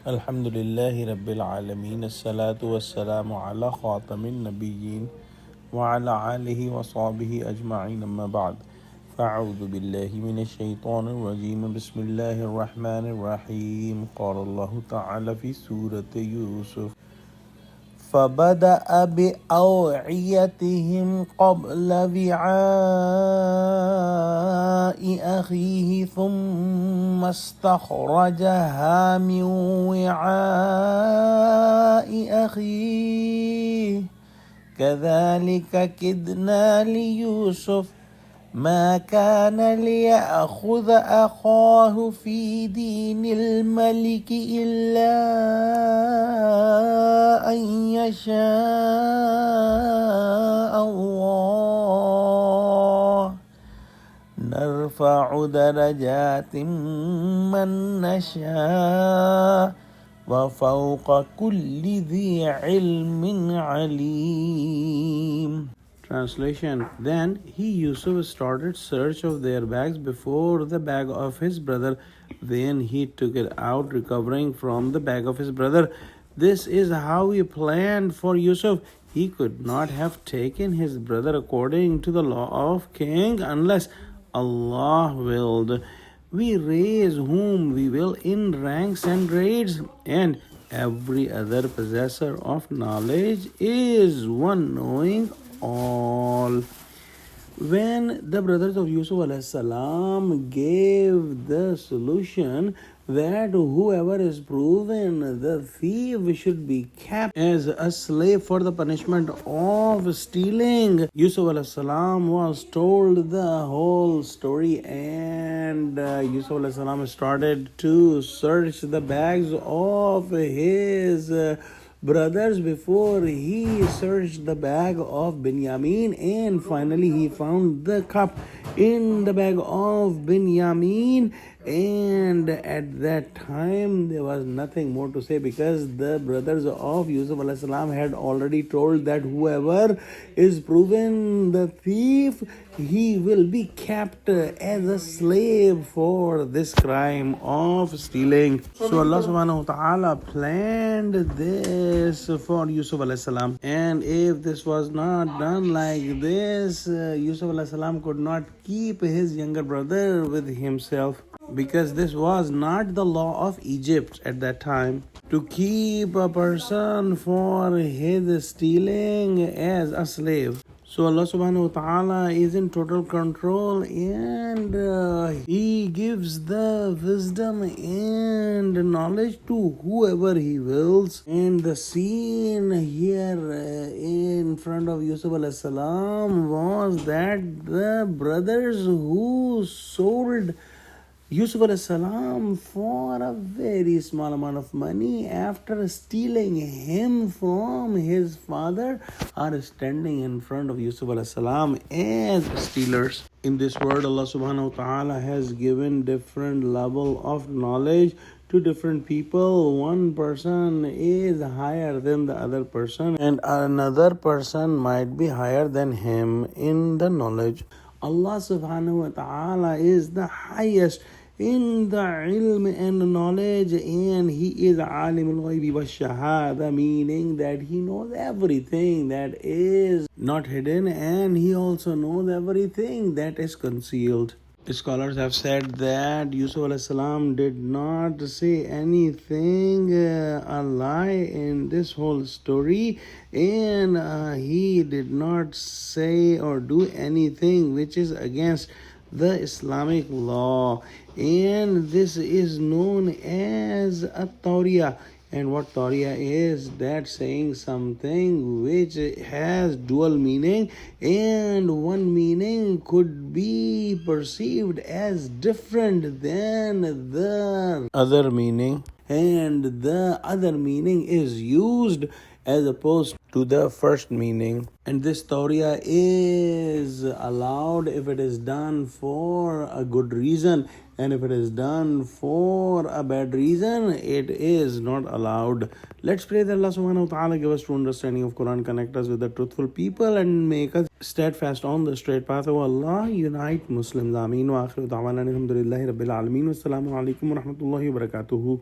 Alhamdulillahi Rabbil Alameen. As-salatu was-salamu ala khatamin nabiyyin wa ala alihi wa sahbihi ajma'in amma ba'd. Fa'udhu billahi minash shaitanir rajeem. Bismillahir rahmanir rahim. Qala Allahu ta'ala fi Surah Yusuf. فبدأ بأوعيتهم قبل وعاء أخيه ثم استخرجها من وعاء أخيه كذلك كدنا ليوسف ما كان ليأخذ أخاه في دين الملك إلا أن يشاء الله نرفع درجات من نشاء وفوق كل ذي علم عليم. Translation. Then Yusuf started search of their bags before the bag of his brother. Then he took it out, recovering from the bag of his brother. This is how he planned for Yusuf. He could not have taken his brother according to the law of king unless Allah willed. We raise whom we will in ranks and grades, and every other possessor of knowledge is one knowing all. When the brothers of Yusuf alayhi salam gave the solution that whoever is proven the thief should be kept as a slave for the punishment of stealing, Yusuf alayhi salam was told the whole story, and Yusuf alayhi salam started to search the bags of his brothers before he searched the bag of Binyamin, and finally he found the cup in the bag of Binyamin. And at that time there was nothing more to say, because the brothers of Yusuf alayhi salam had already told that whoever is proven the thief, he will be kept as a slave for this crime of stealing. So Allah subhanahu wa ta'ala planned this for Yusuf alayhi salam, and if this was not done like this, Yusuf alayhi salam could not keep his younger brother with himself, because this was not the law of Egypt at that time, to keep a person for his stealing as a slave. So Allah subhanahu wa ta'ala is in total control, and He gives the wisdom and knowledge to whoever He wills. And the scene here in front of Yusuf alayhi salam was that the brothers who sold Yusuf alayhi salam for a very small amount of money after stealing him from his father are standing in front of Yusuf alayhi salam as stealers. In this world, Allah subhanahu wa ta'ala has given different level of knowledge to different people. One person is higher than the other person, and another person might be higher than him in the knowledge. Allah subhanahu wa ta'ala is the highest in the ilm and knowledge, and He is alim al-ghaybi wa-shahada, meaning that He knows everything that is not hidden, and He also knows everything that is concealed. Scholars have said that Yusuf alayhi salam did not say anything a lie in this whole story, and he did not say or do anything which is against the Islamic law, and this is known as a tawriya. And what tawriya is? That saying something which has dual meaning, and one meaning could be perceived as different than the other meaning, and the other meaning is used as opposed to the first meaning. And this tawriya is allowed if it is done for a good reason, and if it is done for a bad reason, it is not allowed. Let's pray that Allah subhanahu wa ta'ala give us true understanding of Quran, connect us with the truthful people, and make us steadfast on the straight path of Allah. Unite Muslims. Ameen. Wa akhiru da'wana alhamdulillahi rabbil alameen. Wassalamu alaikum wa rahmatullahi wa barakatuhu.